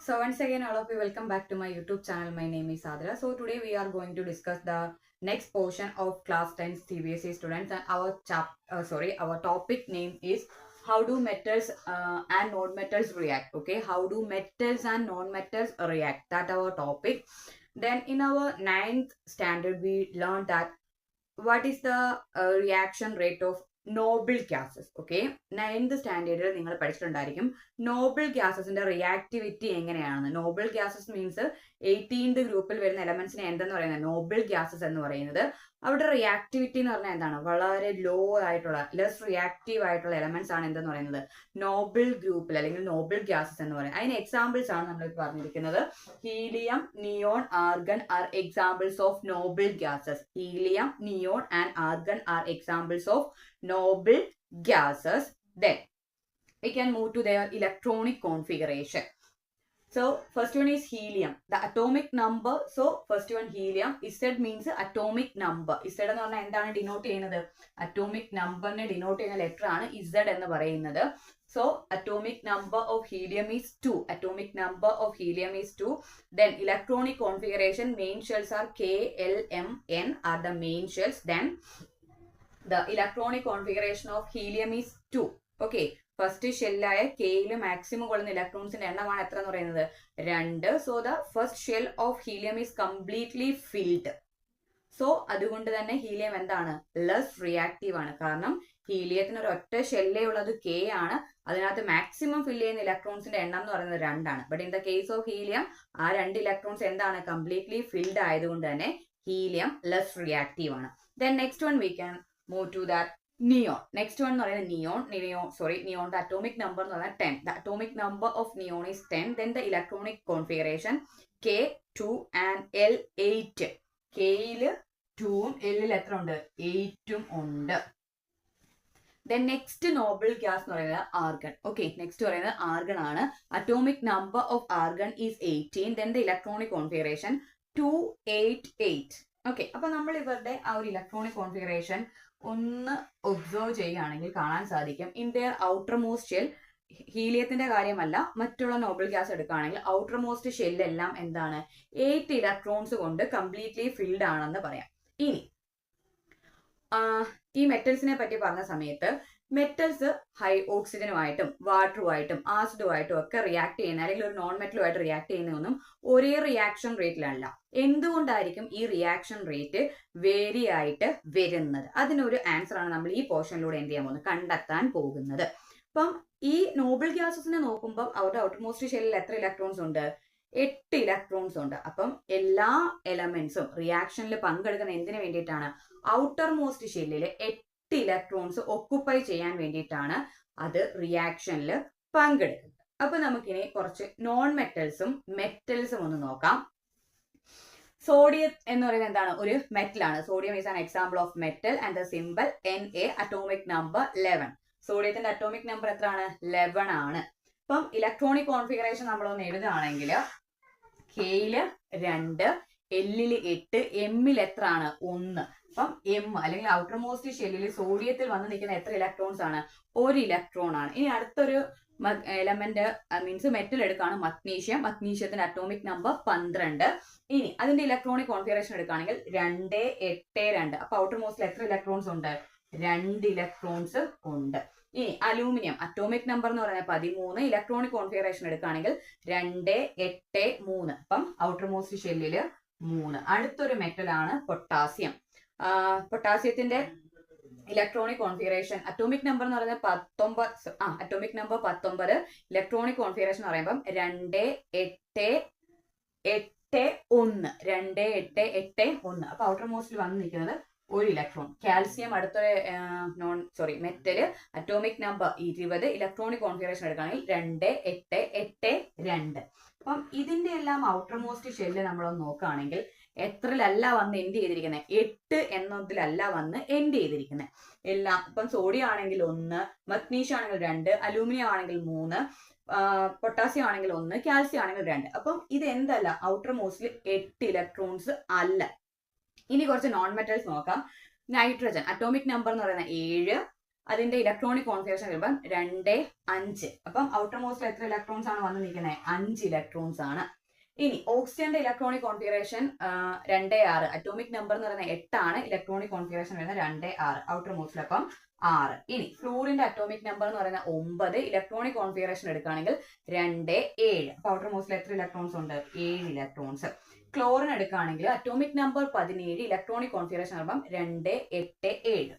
So once again, all of you, welcome back to my YouTube channel. My name is Sadra. So today we are going to discuss the next portion of class 10 CBSE students, and our topic name is how do metals and non-metals react. Okay, how do metals and non-metals react? That our topic. Then in our ninth standard, we learned that what is the reaction rate of noble gases. Okay, ninth സ്റ്റാൻഡേർഡിൽ നിങ്ങൾ പഠിച്ചിട്ടുണ്ടായിരിക്കും Noble ഗ്യാസസിന്റെ reactivity എങ്ങനെയാണെന്ന്. Noble gases means 18th ഗ്രൂപ്പിൽ വരുന്ന എലമെന്റ്സിനെ എന്തെന്ന് പറയുന്നത് Noble gases എന്ന് പറയുന്നത്. അവിടെ റിയാക്ടിവിറ്റി എന്ന് പറഞ്ഞാൽ എന്താണ്, വളരെ ലോ ആയിട്ടുള്ള ലെസ് റിയാക്റ്റീവ് ആയിട്ടുള്ള എലമെന്റ്സ് ആണ് എന്തെന്ന് പറയുന്നത് നോബിൾ ഗ്രൂപ്പിൽ അല്ലെങ്കിൽ നോബിൾ ഗ്യാസസ് എന്ന് പറയുന്നത്. അതിന് എക്സാമ്പിൾസ് ആണ് നമ്മൾ പറഞ്ഞിരിക്കുന്നത്. Helium, neon, argon are examples of Noble gases. Helium, neon and argon are examples of noble gases. Then we can move to their electronic configuration. So first one is helium, the atomic number. So first one helium, Z means atomic number. Z എന്ന് പറഞ്ഞാൽ എന്താണ് denote ചെയ്യുന്നത്, atomic നമ്പറിനെ denote ചെയ്യുന്ന letter ആണ് Z എന്ന് പറയുന്നത്. So atomic number of helium is 2. Atomic number of helium is 2. Then electronic configuration, main shells are K, L, M, N are the main shells. Then the electronic configuration of helium is 2. Okay, first ഷെല്ലായ കെയിൽ maximum കൊള്ളുന്ന ഇലക്ട്രോൺസിന്റെ എണ്ണമാണ് എത്ര എന്ന് പറയുന്നത് 2. So the first shell of helium is completely filled. So അതുകൊണ്ട് തന്നെ helium എന്താണ്, less reactive ആണ്. കാരണം ഹീലിയത്തിന് ഒരു ഒറ്റ ഷെല്ലേ ഉള്ളത് കെ ആണ്, അതിനകത്ത് മാക്സിമം ഫിൽ ചെയ്യുന്ന ഇലക്ട്രോൺസിന്റെ എണ്ണം എന്ന് പറയുന്നത് 2 ആണ്. But in the case of helium ആ 2 ഇലക്ട്രോൺസ് എന്താണ്, കംപ്ലീറ്റ്ലി ഫിൽഡ് ആയതുകൊണ്ട് തന്നെ ഹീലിയം ലെസ് റിയാക്റ്റീവ് ആണ്. Then next one we can move to that neon. Next one എന്ന് പറയുന്നത് neon the atomic number എന്ന് പറഞ്ഞാൽ 10. The atomic number of neon is 10. Then the electronic configuration K, 2 and L, 8. Kയിൽ 2ഉം Lൽ എത്ര ഉണ്ട്, 8ഉം ഉണ്ട്. Then next noble gas എന്ന് പറയുന്നത് argon. Okay, next പറയുന്നത് argon ആണ്. Atomic number of argon is 18. Then the electronic configuration 288. Okay, അപ്പൊ നമ്മൾ ഇവരുടെ ആ ഒരു ഇലക്ട്രോണിക് കോൺഫിഗറേഷൻ ഒന്ന് ഒബ്സർവ് ചെയ്യുകയാണെങ്കിൽ കാണാൻ സാധിക്കും. In their outermost shell, ഹീലിയത്തിന്റെ കാര്യമല്ല മറ്റുള്ള നോബിൾ ഗ്യാസ് എടുക്കുകയാണെങ്കിൽ ഔട്ടർ മോസ്റ്റ് ഷെല്ലെല്ലാം എന്താണ് 8 ഇലക്ട്രോൺസ് കൊണ്ട് കംപ്ലീറ്റ്ലി ഫിൽഡ് ആണെന്ന് പറയാം. ഇനി ഈ മെറ്റൽസിനെ പറ്റി പറഞ്ഞ സമയത്ത് മെറ്റൽസ് ഹൈ ഓക്സിജനുമായിട്ടും വാട്ടറുമായിട്ടും ആസിഡുമായിട്ടും ഒക്കെ റിയാക്ട് ചെയ്യുന്ന അല്ലെങ്കിൽ ഒരു നോൺ മെറ്റലുമായിട്ട് റിയാക്ട് ചെയ്യുന്നതൊന്നും ഒരേ റിയാക്ഷൻ റേറ്റിലല്ല. എന്തുകൊണ്ടായിരിക്കും ഈ റിയാക്ഷൻ റേറ്റ് വേരി ആയിട്ട് വരുന്നത്? അതിനൊരു ആൻസർ ആണ് നമ്മൾ ഈ പോർഷനിലൂടെ എന്ത് ചെയ്യാൻ പോകുന്നത്, കണ്ടെത്താൻ പോകുന്നത്. അപ്പം ഈ നോബിൾ ഗ്യാസസിനെ നോക്കുമ്പോൾ അവരുടെ ഔട്ടർമോസ്റ്റ് ഷെല്ലിൽ എത്ര ഇലക്ട്രോൺസ് ഉണ്ട്, 8 ഇലക്ട്രോൺസ് ഉണ്ട്. അപ്പം എല്ലാ എലമെന്റ്സും റിയാക്ഷനിൽ പങ്കെടുക്കുന്ന എന്തിനു വേണ്ടിയിട്ടാണ്, ഔട്ടർ മോസ്റ്റ് ഷെല്ലിൽ 8 ഇലക്ട്രോൺസ് ഒക്കുപ്പൈ ചെയ്യാൻ വേണ്ടിയിട്ടാണ് അത് റിയാക്ഷനിൽ പങ്കെടുക്കുന്നത്. അപ്പൊ നമുക്കിനി കുറച്ച് നോൺ മെറ്റൽസും മെറ്റൽസും ഒന്ന് നോക്കാം. സോഡിയം എന്ന് പറയുന്നത് എന്താണ്, ഒരു മെറ്റൽ ആണ്. Sodium is an example of metal and the symbol Na, atomic number 11. സോഡിയത്തിന്റെ അറ്റോമിക് നമ്പർ എത്രയാണ്, 11 ആണ്. അപ്പം ഇലക്ട്രോണിക് കോൺഫിഗറേഷൻ നമ്മളൊന്ന് എഴുതുകയാണെങ്കിൽ കെയില് 2, എല്ലില് 8, എമ്മിൽ എത്ര ആണ്, 1. അപ്പം എം അല്ലെങ്കിൽ ഔട്ടർ മോസ്റ്റ് ഷെല്ലിൽ സോഡിയത്തിൽ വന്ന് നിൽക്കുന്ന എത്ര ഇലക്ട്രോൺസ് ആണ്, 1 ഇലക്ട്രോൺ ആണ്. ഇനി അടുത്തൊരു എലമെന്റ് മീൻസ് മെറ്റൽ എടുക്കുകയാണ് മഗ്നീഷ്യം. മഗ്നീഷ്യത്തിന്റെ അറ്റോമിക് നമ്പർ 12. ഇനി അതിന്റെ ഇലക്ട്രോണിക് കോൺഫിഗറേഷൻ എടുക്കുകയാണെങ്കിൽ 2, 8, 2. അപ്പൊ ഔട്ടർ മോസ്റ്റിൽ എത്ര ഇലക്ട്രോൺസ് ഉണ്ട്, 2 ഇലക്ട്രോൺസ് ഉണ്ട്. ഇനി അലൂമിനിയം അറ്റോമിക് നമ്പർ എന്ന് പറയുന്നത് 13. ഇലക്ട്രോണിക് കോൺഫിഗറേഷൻ എടുക്കുകയാണെങ്കിൽ 2, 8, 3. അപ്പം ഔട്ടർ മോസ്റ്റ് ഷെല്ലില് 3. അടുത്തൊരു മെറ്റൽ ആണ് പൊട്ടാസ്യം. പൊട്ടാസ്യത്തിന്റെ ഇലക്ട്രോണിക് കോൺഫിഗറേഷൻ അറ്റോമിക് നമ്പർ എന്ന് പറയുന്നത് 19. Atomic number 19. ഇലക്ട്രോണിക് കോൺഫിഗറേഷൻ എന്ന് പറയുമ്പോൾ 2, 8, 8, 1. 2, 8, 8, 1. അപ്പൊ ഔട്ടർ മോസ്റ്റിൽ വന്ന് നിൽക്കുന്നത് 1 ഇലക്ട്രോൺ. കാൽസ്യം അടുത്തൊരു metal atomic number 20. Electronic configuration എടുക്കുകയാണെങ്കിൽ 2, 8, 8, 2. അപ്പം ഇതിന്റെ എല്ലാം ഔട്ടർ മോസ്റ്റ് ഷെല്ല് നമ്മളൊന്ന് നോക്കുകയാണെങ്കിൽ എത്രയിലല്ല വന്ന് എൻഡ് ചെയ്തിരിക്കുന്നത്, 8 എന്നതിലല്ല വന്ന് എൻഡ് ചെയ്തിരിക്കുന്നത് എല്ലാം. ഇപ്പം സോഡിയം ആണെങ്കിൽ 1, മഗ്നീഷ്യം ആണെങ്കിൽ 2, അലൂമിനിയം ആണെങ്കിൽ 3, പൊട്ടാസ്യം ആണെങ്കിൽ 1, കാൽസ്യം ആണെങ്കിൽ 2. അപ്പം ഇത് എന്തല്ല, ഔട്ടർ മോസ്റ്റിൽ 8 ഇലക്ട്രോൺസ് അല്ല. ഇനി കുറച്ച് നോൺ മെറ്റൽസ് നോക്കാം. നൈട്രജൻ അറ്റോമിക് നമ്പർ എന്ന് പറയുന്നത് 7, അതിന്റെ ഇലക്ട്രോണിക് കോൺഫിഗറേഷൻ വരുമ്പോൾ 2 5. അപ്പം ഔട്ടർ മോസ്റ്റിൽ എത്ര ഇലക്ട്രോൺസ് ആണ് വന്ന് നിൽക്കുന്നത്? 5 ഇലക്ട്രോൺസ് ആണ്. ഇനി ഓക്സിജന്റെ ഇലക്ട്രോണിക് കോൺഫിഗറേഷൻ 2 6. അറ്റോമിക് നമ്പർ എന്ന് പറയുന്നത് 8 ആണ്. ഇലക്ട്രോണിക് കോൺഫിഗറേഷൻ വരുന്നത് 2 6. ഔട്ടർ മോസ്റ്റിൽ അപ്പം 6. ഇനി ഫ്ലൂറിന്റെ അറ്റോമിക് നമ്പർ എന്ന് പറയുന്നത് 9. ഇലക്ട്രോണിക് കോൺഫിഗറേഷൻ എടുക്കുകയാണെങ്കിൽ 2 7. അപ്പൊ ഔട്ടർ മോസ്റ്റിൽ എത്ര ഇലക്ട്രോൺസ് ഉണ്ട്? 7 ഇലക്ട്രോൺസ്. ക്ലോറിൻ എടുക്കുകയാണെങ്കിൽ അറ്റോമിക് നമ്പർ 17. ഇലക്ട്രോണിക് കോൺഫിഗറേഷൻ വരുമ്പം 2 8 7.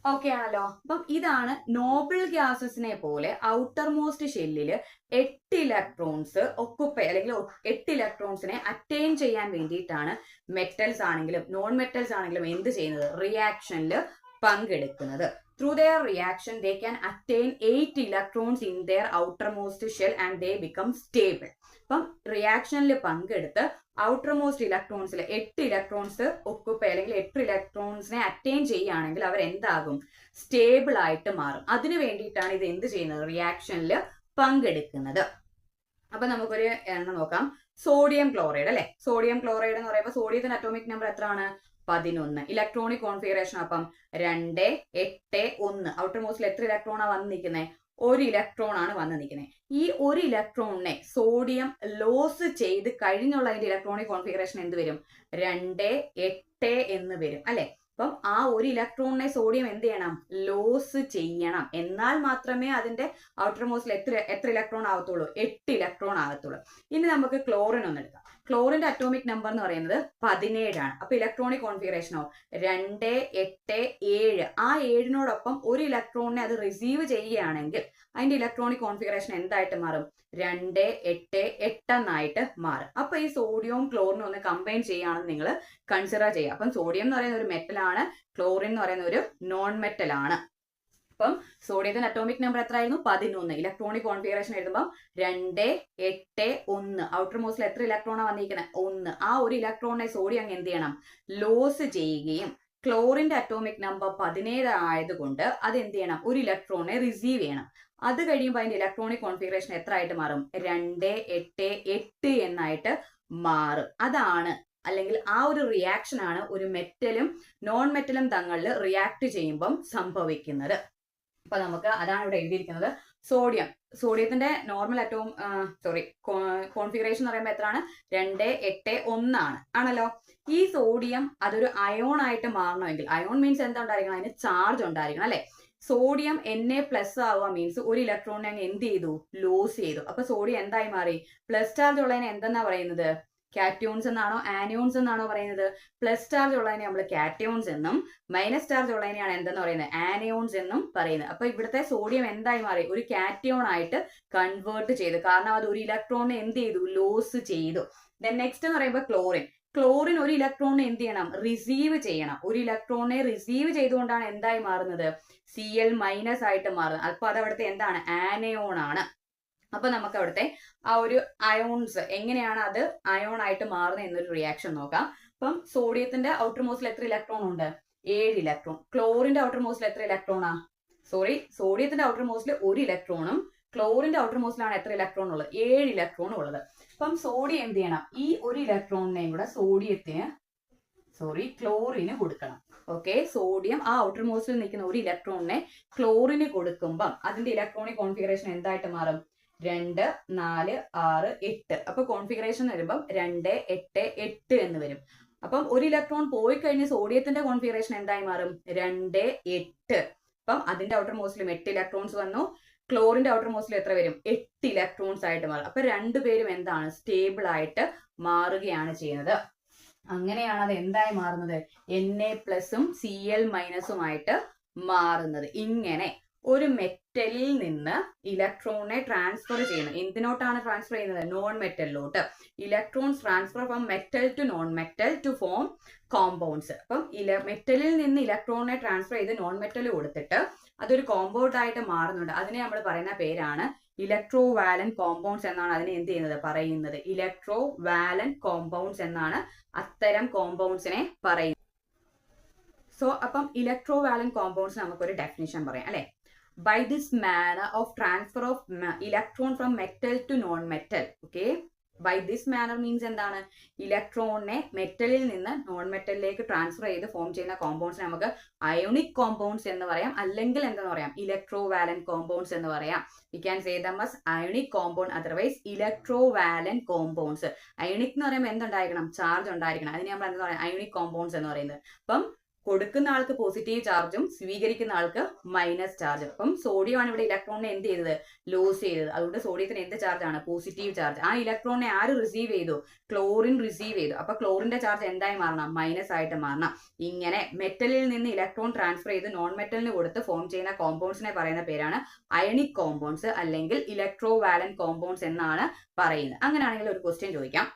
ഓക്കെ ആണല്ലോ. അപ്പം ഇതാണ് നോബിൾ ഗ്യാസസിനെ പോലെ ഔട്ടർ മോസ്റ്റ് ഷെല്ലില് 8 ഇലക്ട്രോൺസ് ഒക്കുപ്പൈ അല്ലെങ്കിൽ 8 ഇലക്ട്രോൺസിനെ അറ്റൈൻ ചെയ്യാൻ വേണ്ടിയിട്ടാണ് മെറ്റൽസ് ആണെങ്കിലും നോൺ മെറ്റൽസ് ആണെങ്കിലും എന്ത് ചെയ്യുന്നത്? റിയാക്ഷനിൽ പങ്കെടുക്കുന്നത്. Through their reaction, they can attain 8 electrons in their outermost shell and they become stable. അപ്പം റിയാക്ഷനിൽ പങ്കെടുത്ത് ഔട്ടർ മോസ്റ്റ് ഇലക്ട്രോൺസിൽ 8 ഇലക്ട്രോൺസ് ഒക്കുപ്പൈ അല്ലെങ്കിൽ 8 ഇലക്ട്രോൺസിനെ അറ്റൈൻ ചെയ്യുകയാണെങ്കിൽ അവർ എന്താകും? സ്റ്റേബിൾ ആയിട്ട് മാറും. അതിനു വേണ്ടിയിട്ടാണ് ഇത് എന്ത് ചെയ്യുന്നത്? റിയാക്ഷനിൽ പങ്കെടുക്കുന്നത്. അപ്പൊ നമുക്കൊരു എണ്ണം നോക്കാം. സോഡിയം ക്ലോറൈഡ് അല്ലെ. സോഡിയം ക്ലോറൈഡ് എന്ന് പറയുമ്പോൾ സോഡിയത്തിന്റെ അറ്റോമിക് നമ്പർ എത്രയാണ്? 11. ഇലക്ട്രോണിക് കോൺഫിഗറേഷൻ അപ്പം 2 8 1. ഔട്ടർ മോസ്റ്റിൽ എത്ര ഇലക്ട്രോണാണ് വന്ന് നിൽക്കുന്നത്? 1 ഇലക്ട്രോൺ ആണ് വന്ന് നിൽക്കുന്നത്. ഈ 1 ഇലക്ട്രോണിനെ സോഡിയം ലോസ് ചെയ്ത് കഴിഞ്ഞുള്ള അതിന്റെ ഇലക്ട്രോണിക് കോൺഫിഗറേഷൻ എന്ത് വരും? 2 8 എന്ന് വരും അല്ലെ. അപ്പം ആ 1 ഇലക്ട്രോണിനെ സോഡിയം എന്ത് ചെയ്യണം? ലോസ് ചെയ്യണം. എന്നാൽ മാത്രമേ അതിന്റെ ഔട്ടർ മോസ്റ്റിൽ എത്ര ഇലക്ട്രോൺ ആവത്തുള്ളൂ? 8 ഇലക്ട്രോൺ ആകത്തുള്ളൂ. ഇനി നമുക്ക് ക്ലോറിൻ ഒന്ന് എടുക്കാം. ക്ലോറിന്റെ അറ്റോമിക് നമ്പർ എന്ന് പറയുന്നത് 17 ആണ്. അപ്പൊ ഇലക്ട്രോണിക് കോൺഫിഗറേഷനോ 2 8 7. ആ 7നോടൊപ്പം 1 ഇലക്ട്രോണിനെ അത് റിസീവ് ചെയ്യുകയാണെങ്കിൽ അതിന്റെ ഇലക്ട്രോണിക് കോൺഫിഗറേഷൻ എന്തായിട്ട് മാറും? 2 8 8 എന്നായിട്ട് മാറും. അപ്പൊ ഈ സോഡിയവും ക്ലോറിനും ഒന്ന് കമ്പൈൻ ചെയ്യുകയാണെന്ന് നിങ്ങൾ കൺസിഡർ ചെയ്യുക. അപ്പം സോഡിയം എന്ന് പറയുന്ന ഒരു മെറ്റൽ ആണ്, ക്ലോറിൻ എന്ന് പറയുന്ന ഒരു നോൺ മെറ്റൽ ആണ്. അപ്പം സോഡിയത്തിന്റെ അറ്റോമിക് നമ്പർ എത്രയായിരുന്നു? 11. ഇലക്ട്രോണിക് കോൺഫിഗറേഷൻ എഴുതുമ്പോൾ 2 8 1. ഔട്ടർ മോസ്റ്റിൽ എത്ര ഇലക്ട്രോണാണ് വന്നിരിക്കുന്നത്? 1. ആ 1 ഇലക്ട്രോണിനെ സോഡിയം അങ്ങ് എന്ത് ചെയ്യണം? ലോസ് ചെയ്യുകയും ക്ലോറിന്റെ അറ്റോമിക് നമ്പർ 17 ആയതുകൊണ്ട് അത് എന്ത് ചെയ്യണം? 1 ഇലക്ട്രോണിനെ റിസീവ് ചെയ്യണം. അത് കഴിയുമ്പോൾ അതിന്റെ ഇലക്ട്രോണിക് കോൺഫിഗറേഷൻ എത്ര ആയിട്ട് മാറും? 2 8 8 എന്നായിട്ട് മാറും. അതാണ് അല്ലെങ്കിൽ ആ ഒരു റിയാക്ഷൻ ആണ് ഒരു മെറ്റലും നോൺ മെറ്റലും തങ്ങളിൽ റിയാക്ട് ചെയ്യുമ്പം സംഭവിക്കുന്നത്. അപ്പൊ നമുക്ക് അതാണ് ഇവിടെ എഴുതിയിരിക്കുന്നത്. സോഡിയത്തിന്റെ നോർമൽ കോൺഫിഗറേഷൻ എന്ന് പറയുമ്പോൾ എത്രയാണ്? 2 8 1 ആണല്ലോ. ഈ സോഡിയം അതൊരു അയോൺ ആയിട്ട് മാറണമെങ്കിൽ, അയോൺ മീൻസ് എന്താ ഉണ്ടായിരിക്കണം? അതിന് ചാർജ് ഉണ്ടായിരിക്കണം അല്ലെ. സോഡിയം Na+ ആവുക മീൻസ് 1 ഇലക്ട്രോണിനെ അങ്ങ് എന്ത് ചെയ്തു? ലോസ് ചെയ്തു. അപ്പൊ സോഡിയം എന്തായി മാറി? പ്ലസ് ചാർജ് ഉള്ളതിനെ എന്തെന്നാ പറയുന്നത്? കാറ്റയോൺസ് എന്നാണോ ആനിയോൺസ് എന്നാണോ പറയുന്നത്? പ്ലസ് ചാർജ് ഉള്ളതിനെ നമ്മൾ കാറ്റയോൺസ് എന്നും മൈനസ് ചാർജ് ഉള്ളതിനെയാണ് എന്തെന്ന് പറയുന്നത്? ആനിയോൺസ് എന്നും പറയുന്നത്. അപ്പൊ ഇവിടുത്തെ സോഡിയം എന്തായി മാറി? ഒരു കാറ്റയോൺ ആയിട്ട് കൺവേർട്ട് ചെയ്തു. കാരണം അത് 1 ഇലക്ട്രോണിനെ എന്ത് ചെയ്തു? ലോസ് ചെയ്തു. ദെൻ നെക്സ്റ്റ് എന്ന് പറയുമ്പോൾ ക്ലോറിൻ 1 ഇലക്ട്രോണിനെ എന്ത് ചെയ്യണം? റിസീവ് ചെയ്യണം. 1 ഇലക്ട്രോണിനെ റിസീവ് ചെയ്തുകൊണ്ടാണ് എന്തായി മാറുന്നത്? Cl- ആയിട്ട് മാറുന്നത്. അപ്പൊ അത് അവിടുത്തെ എന്താണ്? ആനയോൺ ആണ്. അപ്പൊ നമുക്ക് അവിടുത്തെ ആ ഒരു അയോൺസ് എങ്ങനെയാണ് അത് അയോൺ ആയിട്ട് മാറുന്നത് എന്നൊരു റിയാക്ഷൻ നോക്കാം. അപ്പം സോഡിയത്തിന്റെ ഔട്ടർ മോസ്റ്റിൽ എത്ര ഇലക്ട്രോൺ ഉണ്ട്? 7 ഇലക്ട്രോൺ. ക്ലോറിന്റെ ഔട്ടർ മോസ്റ്റിൽ എത്ര ഇലക്ട്രോണാ? സോഡിയത്തിന്റെ ഔട്ടർ മോസ്റ്റിൽ 1 ഇലക്ട്രോണും ക്ലോറിന്റെ ഔട്ടർ മോസ്റ്റിലാണ് എത്ര ഇലക്ട്രോൺ ഉള്ളത്? 7 ഇലക്ട്രോൺ ഉള്ളത്. അപ്പം സോഡിയം എന്ത് ചെയ്യണം? ഈ 1 ഇലക്ട്രോണിനെയും കൂടെ ക്ലോറിന് കൊടുക്കണം. ഓക്കെ, സോഡിയം ആ ഔട്ടർ മോസ്റ്റിൽ നിൽക്കുന്ന 1 ഇലക്ട്രോണിനെ ക്ലോറിന് കൊടുക്കുമ്പം അതിന്റെ ഇലക്ട്രോണിക് കോൺഫിഗറേഷൻ എന്തായിട്ട് മാറും? 2 4 6 8. അപ്പൊ കോൺഫിഗറേഷൻ വരുമ്പം 2 8 8 എന്ന് വരും. അപ്പം 1 ഇലക്ട്രോൺ പോയി കഴിഞ്ഞ് സോഡിയത്തിന്റെ കോൺഫിഗറേഷൻ എന്തായി മാറും? 2 8. അപ്പം അതിന്റെ ഔട്ടർ മോസ്റ്റിലും 8 ഇലക്ട്രോൺസ് വന്നു. ക്ലോറിന്റെ ഔട്ടർ മോസ്റ്റിൽ എത്ര വരും? 8 ഇലക്ട്രോൺസ് ആയിട്ട് മാറും. അപ്പൊ രണ്ടുപേരും എന്താണ്? സ്റ്റേബിൾ ആയിട്ട് മാറുകയാണ് ചെയ്യുന്നത്. അങ്ങനെയാണ് അത് എന്തായി മാറുന്നത്? Na+ഉം Cl- ആയിട്ട് മാറുന്നത്. ഇങ്ങനെ ഒരു മെറ്റലിൽ നിന്ന് ഇലക്ട്രോണിനെ ട്രാൻസ്ഫർ ചെയ്യുന്നു. എന്തിനോട്ടാണ് ട്രാൻസ്ഫർ ചെയ്യുന്നത്? നോൺ മെറ്റലിലോട്ട്. Electrons transfer from metal to non metal to form compounds. അപ്പം മെറ്റലിൽ നിന്ന് ഇലക്ട്രോണിനെ ട്രാൻസ്ഫർ ചെയ്ത് നോൺ മെറ്റൽ കൊടുത്തിട്ട് അതൊരു കോമ്പൗണ്ട് ആയിട്ട് മാറുന്നുണ്ട്. അതിനെ നമ്മൾ പറയുന്ന പേരാണ് ഇലക്ട്രോ വാലന്റ് കോമ്പൗണ്ട്സ് എന്നാണ് അതിനെ എന്ത് ചെയ്യുന്നത്? പറയുന്നത്. ഇലക്ട്രോ വാലന്റ് കോമ്പൗണ്ട്സ് എന്നാണ് അത്തരം കോമ്പൗണ്ട്സിനെ പറയുന്നത്. സോ അപ്പം ഇലക്ട്രോ വാലന്റ് കോമ്പൗണ്ട്സ് നമുക്കൊരു ഡെഫിനിഷൻ പറയാം അല്ലെ. By this manner of transfer of electron from metal to non-metal, okay, by this manner means എന്താണ്, ഇലക്ട്രോണിനെ മെറ്റലിൽ നിന്ന് നോൺ മെറ്റലിലേക്ക് ട്രാൻസ്ഫർ ചെയ്ത് ഫോം ചെയ്യുന്ന കോമ്പൗണ്ട്സിനെ നമുക്ക് അയോണിക് കോമ്പൗണ്ട്സ് എന്ന് പറയാം, അല്ലെങ്കിൽ എന്തെന്ന് പറയാം, ഇലക്ട്രോവാലന്റ് കോമ്പൗണ്ട്സ് എന്ന് പറയാം. We can say them as ionic compound, otherwise electrovalent compounds. Ionic എന്ന് പറയുമ്പോൾ എന്തുണ്ടായിരിക്കണം, ചാർജ് ഉണ്ടായിരിക്കണം. അതിന് നമ്മൾ എന്താ പറയുക, അയോണിക് കോമ്പൗണ്ട്സ് എന്ന് പറയുന്നത്. അപ്പം കൊടുക്കുന്ന ആൾക്ക് പോസിറ്റീവ് ചാർജും സ്വീകരിക്കുന്ന ആൾക്ക് മൈനസ് ചാർജും. അപ്പം സോഡിയം ആണ് ഇവിടെ ഇലക്ട്രോണിനെ എന്ത് ചെയ്തത്, ലോസ് ചെയ്തത്. അതുകൊണ്ട് സോഡിയത്തിന് എന്ത് ചാർജ് ആണ്, പോസിറ്റീവ് ചാർജ്. ആ ഇലക്ട്രോണിനെ ആര് റിസീവ് ചെയ്തു, ക്ലോറിൻ റിസീവ് ചെയ്തു. അപ്പൊ ക്ലോറിന്റെ ചാർജ് എന്തായി മാറണം, മൈനസ് ആയിട്ട് മാറണം. ഇങ്ങനെ മെറ്റലിൽ നിന്ന് ഇലക്ട്രോൺ ട്രാൻസ്ഫർ ചെയ്ത് നോൺ മെറ്റലിന് കൊടുത്ത് ഫോം ചെയ്യുന്ന കോമ്പൗണ്ട്സിനെ പറയുന്ന പേരാണ് അയണിക് കോമ്പൗണ്ട്സ് അല്ലെങ്കിൽ ഇലക്ട്രോവാലന്റ് കോമ്പൗണ്ട്സ് എന്നാണ് പറയുന്നത്. അങ്ങനെയാണെങ്കിൽ ഒരു ക്വസ്റ്റ്യൻ ചോദിക്കാം.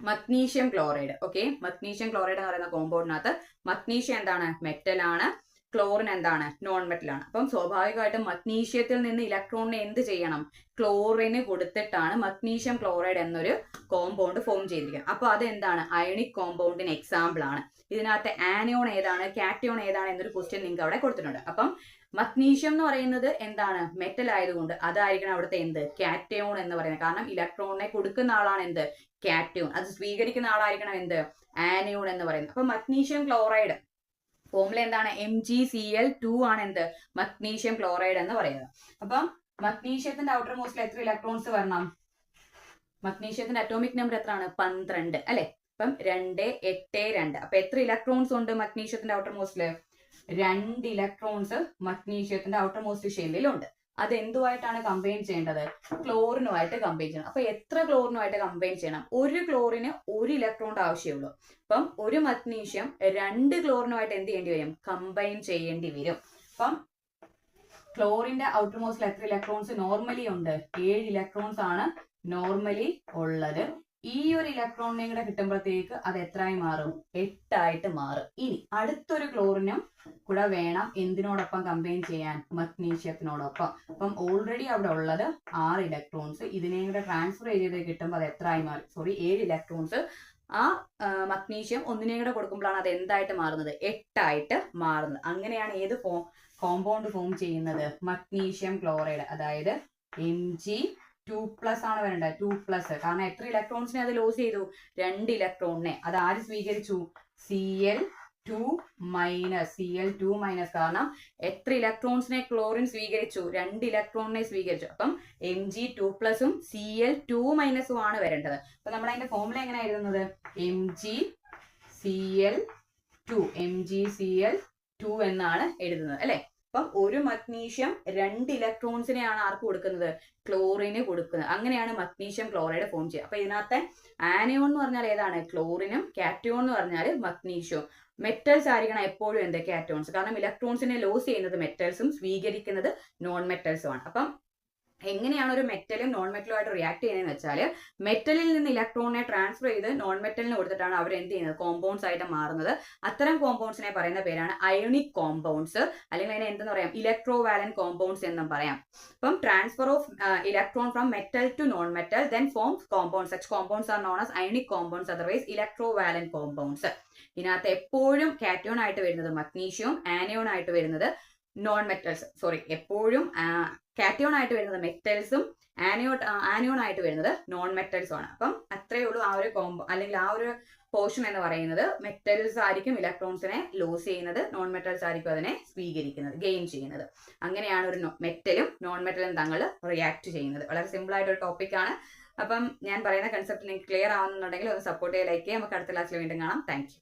Magnesium chloride, okay, magnesium chloride എന്ന് പറയുന്ന കോമ്പൗണ്ടിനകത്ത് മഗ്നീഷ്യം എന്താണ്, മെറ്റൽ ആണ്, ക്ലോറിൻ എന്താണ്, നോൺ മെറ്റൽ ആണ്. അപ്പം സ്വാഭാവികമായിട്ടും മഗ്നീഷ്യത്തിൽ നിന്ന് ഇലക്ട്രോണിനെ എന്ത് ചെയ്യണം, ക്ലോറിന് കൊടുത്തിട്ടാണ് മഗ്നീഷ്യം ക്ലോറൈഡ് എന്നൊരു കോമ്പൗണ്ട് ഫോം ചെയ്തിരിക്കുന്നത്. അപ്പൊ അത് എന്താണ്, അയണിക് കോമ്പൗണ്ടിന് എക്സാമ്പിൾ ആണ്. ഇതിനകത്ത് ആനയോൺ ഏതാണ്, കാറ്റയോൺ ഏതാണ് എന്നൊരു ക്വസ്റ്റ്യൻ നിങ്ങൾക്ക് അവിടെ കൊടുത്തിട്ടുണ്ട്. അപ്പം മഗ്നീഷ്യം എന്ന് പറയുന്നത് എന്താണ്, മെറ്റൽ ആയതുകൊണ്ട് അതായിരിക്കണം അവിടുത്തെ എന്ത്, കാറ്റയോൺ എന്ന് പറയുന്നത്. കാരണം ഇലക്ട്രോണിനെ കൊടുക്കുന്ന ആളാണ് എന്ത്, കാറ്റയോൺ. അത് സ്വീകരിക്കുന്ന ആളായിരിക്കണം എന്ത്, ആനയോൺ എന്ന് പറയുന്നത്. അപ്പൊ മഗ്നീഷ്യം ക്ലോറൈഡ് ഫോമുല എന്താണ്, MgCl2 ആണ് എന്ത്, മഗ്നീഷ്യം ക്ലോറൈഡ് എന്ന് പറയുന്നത്. അപ്പം മഗ്നീഷ്യത്തിന്റെ ഔട്ടർ മോസ്റ്റിൽ എത്ര ഇലക്ട്രോൺസ് വരണം, മഗ്നീഷ്യത്തിന്റെ അറ്റോമിക് നമ്പർ എത്രയാണ്, 12 അല്ലെ. അപ്പം 2, 8, 2. അപ്പൊ എത്ര ഇലക്ട്രോൺസ് ഉണ്ട് മഗ്നീഷ്യത്തിന്റെ ഔട്ടർ മോസ്റ്റില്, 2 ഇലക്ട്രോൺസ് മഗ്നീഷ്യത്തിന്റെ ഔട്ടർ മോസ്റ്റ് ഷെല്ലിലുണ്ട്. അത് എന്തുമായിട്ടാണ് കമ്പൈൻ ചെയ്യേണ്ടത്, ക്ലോറിനുമായിട്ട് കമ്പൈൻ ചെയ്യണം. അപ്പൊ എത്ര ക്ലോറിനുമായിട്ട് കമ്പൈൻ ചെയ്യണം, ഒരു ക്ലോറിന് 1 ഇലക്ട്രോണിന്റെ ആവശ്യമുള്ളൂ. അപ്പം ഒരു മഗ്നീഷ്യം 2 ക്ലോറിനുമായിട്ട് എന്ത് ചെയ്യേണ്ടി വരും, കമ്പൈൻ ചെയ്യേണ്ടി വരും. അപ്പം ക്ലോറിന്റെ ഔട്ടർ മോസ്റ്റിൽ എത്ര ഇലക്ട്രോൺസ് നോർമലി ഉണ്ട്, 7 ഇലക്ട്രോൺസ് ആണ് നോർമലി ഉള്ളത്. ഈ ഒരു ഇലക്ട്രോണിനെ കൂടെ കിട്ടുമ്പോഴത്തേക്ക് അത് എത്രയായി മാറും, 8 ആയിട്ട് മാറും. ഇനി അടുത്തൊരു ക്ലോറിനും കൂടെ വേണം എന്തിനോടൊപ്പം കമ്പൈൻ ചെയ്യാൻ, മഗ്നീഷ്യത്തിനോടൊപ്പം. അപ്പം ഓൾറെഡി അവിടെ ഉള്ളത് 6 ഇലക്ട്രോൺസ്, ഇതിനെയും കൂടെ ട്രാൻസ്ഫർ ചെയ്ത് കിട്ടുമ്പോൾ അത് എത്രയായി മാറും, 7 ഇലക്ട്രോൺസ്. ആ മഗ്നീഷ്യം ഒന്നിനെയും കൂടെ കൊടുക്കുമ്പോഴാണ് അത് എന്തായിട്ട് മാറുന്നത്, 8 ആയിട്ട് മാറുന്നത്. അങ്ങനെയാണ് ഏത് കോമ്പൗണ്ട് ഫോം ചെയ്യുന്നത്, മഗ്നീഷ്യം ക്ലോറൈഡ്. അതായത് Mg2+ ആണ് വരേണ്ടത്, 2+. കാരണം എത്ര ഇലക്ട്രോൺസിനെ അത് ലോസ് ചെയ്തു, 2 ഇലക്ട്രോണിനെ. അത് ആര് സ്വീകരിച്ചു, Cl2 മൈനസ്. കാരണം എത്ര ഇലക്ട്രോൺസിനെ ക്ലോറിൻ സ്വീകരിച്ചു, 2 ഇലക്ട്രോണിനെ സ്വീകരിച്ചു. അപ്പം Mg2+ഉം Cl2 മൈനസും ആണ് വരേണ്ടത്. അപ്പൊ നമ്മൾ അതിന്റെ ഫോമുല എങ്ങനെ എഴുതുന്നത്, MgCl2 എന്നാണ് എഴുതുന്നത് അല്ലെ. അപ്പം ഒരു മഗ്നീഷ്യം 2 ഇലക്ട്രോൺസിനെയാണ് ആർക്ക് കൊടുക്കുന്നത്, ക്ലോറിന് കൊടുക്കുന്നത്. അങ്ങനെയാണ് മഗ്നീഷ്യം ക്ലോറൈഡ് ഫോം ചെയ്യുക. അപ്പൊ ഇതിനകത്തെ ആനയോൺ എന്ന് പറഞ്ഞാൽ ഏതാണ്, ക്ലോറിനും, കാറ്റയോൺ എന്ന് പറഞ്ഞാൽ മഗ്നീഷ്യവും. മെറ്റൽസ് ആയിരിക്കണം എപ്പോഴും എന്ത്, കാറ്റയോൺസ്. കാരണം ഇലക്ട്രോൺസിനെ ലോസ് ചെയ്യുന്നത് മെറ്റൽസും സ്വീകരിക്കുന്നത് നോൺ മെറ്റൽസും ആണ്. അപ്പം എങ്ങനെയാണ് ഒരു മെറ്റലും നോൺ മെറ്റലും ആയിട്ട് റിയാക്ട് ചെയ്യുന്നതെന്ന് വെച്ചാൽ, മെറ്റലിൽ നിന്ന് ഇലക്ട്രോണിനെ ട്രാൻസ്ഫർ ചെയ്ത് നോൺ മെറ്റലിന് കൊടുത്തിട്ടാണ് അവർ എന്ത് ചെയ്യുന്നത്, കോമ്പൗണ്ട്സ് ആയിട്ട് മാറുന്നത്. അത്തരം കോമ്പൗണ്ട്സിനെ പറയുന്ന പേരാണ് അയോണിക് കോമ്പൗണ്ട്സ്, അല്ലെങ്കിൽ അതിനെ എന്തെന്ന് പറയാം, ഇലക്ട്രോവാലന്റ് കോമ്പൗണ്ട്സ് എന്നും പറയാം. അപ്പം transfer of electron from metal to non metal then forms compounds. Such compounds are known as ionic compounds, otherwise electrovalent compounds. ഇതിനകത്ത് എപ്പോഴും കാറ്റയോൺ ആയിട്ട് വരുന്നത് മഗ്നീഷ്യവും, ആനയോൺ ആയിട്ട് വരുന്നത് നോൺ മെറ്റൽസ്, എപ്പോഴും കാറ്റയോൺ ആയിട്ട് വരുന്നത് മെറ്റൽസും, ആനയോൺ ആയിട്ട് വരുന്നത് നോൺ മെറ്റൽസും ആണ്. അപ്പം അത്രയേ ഉള്ളൂ ആ ഒരു അല്ലെങ്കിൽ ആ ഒരു പോർഷൻ എന്ന് പറയുന്നത്. മെറ്റൽസ് ആയിരിക്കും ഇലക്ട്രോൺസിനെ ലോസ് ചെയ്യുന്നത്, നോൺ മെറ്റൽസ് ആയിരിക്കും അതിനെ സ്വീകരിക്കുന്നത്, ഗെയിൻ ചെയ്യുന്നത്. അങ്ങനെയാണ് ഒരു മെറ്റലും നോൺ മെറ്റലും തങ്ങൾ റിയാക്ട് ചെയ്യുന്നത്. വളരെ സിമ്പിൾ ആയിട്ടൊരു ടോപ്പിക്കാണ്. അപ്പം ഞാൻ പറയുന്ന കൺസെപ്റ്റ് നിങ്ങൾക്ക് ക്ലിയർ ആവുന്നുണ്ടെങ്കിൽ ഒന്ന് സപ്പോർട്ട് ചെയ്യാൻ, ലൈക്ക് ചെയ്യാം. നമുക്ക് അടുത്ത ക്ലാസ്സിൽ വീണ്ടും കാണാം. Thank you.